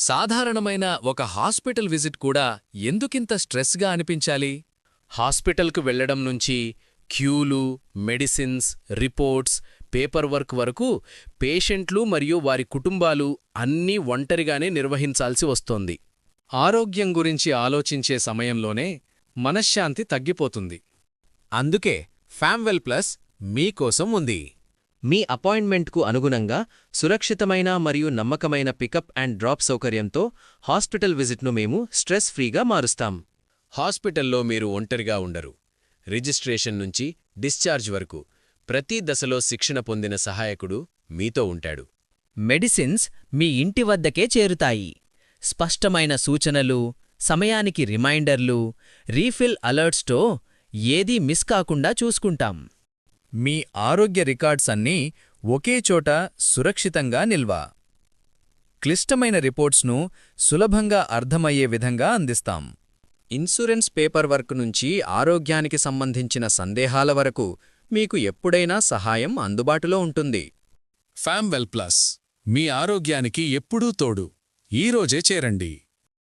సాధారణమైన ఒక hospital visit కూడా ఎందుకింత స్ట్రెస్గా అనిపించాలి? హాస్పిటల్కు వెళ్లడం నుంచి క్యూలు, మెడిసిన్స్, రిపోర్ట్స్, పేపర్ వర్క్ వరకు పేషెంట్లు మరియు వారి కుటుంబాలు అన్నీ ఒంటరిగానే నిర్వహించాల్సి వస్తోంది. ఆరోగ్యం గురించి ఆలోచించే సమయంలోనే మనశ్శాంతి తగ్గిపోతుంది. అందుకే ఫామ్వెల్ ప్లస్ మీకోసం ఉంది. మీ అపాయింట్మెంట్కు అనుగుణంగా సురక్షితమైన మరియు నమ్మకమైన పికప్ అండ్ డ్రాప్ సౌకర్యంతో హాస్పిటల్ విజిట్ను మేము స్ట్రెస్ ఫ్రీగా మారుస్తాం. హాస్పిటల్లో మీరు ఒంటరిగా ఉండరు. రిజిస్ట్రేషన్ నుంచి డిశ్చార్జ్ వరకు ప్రతి దశలో శిక్షణ పొందిన సహాయకుడు మీతో ఉంటాడు. మెడిసిన్స్ మీ ఇంటి వద్దకే చేరుతాయి. స్పష్టమైన సూచనలు, సమయానికి రిమైండర్లు, రీఫిల్ అలర్ట్స్తో ఏదీ మిస్ కాకుండా చూసుకుంటాం. మీ ఆరోగ్య రికార్డ్స్ అన్నీ ఒకే చోట సురక్షితంగా నిల్వ. క్లిష్టమైన రిపోర్ట్స్ను సులభంగా అర్థమయ్యే విధంగా అందిస్తాం. ఇన్సూరెన్స్ పేపర్ వర్క్ నుంచి ఆరోగ్యానికి సంబంధించిన సందేహాల వరకు మీకు ఎప్పుడైనా సహాయం అందుబాటులో ఉంటుంది. ఫామ్వెల్ ప్లస్ మీ ఆరోగ్యానికి ఎప్పుడూ తోడు. ఈరోజే చేరండి.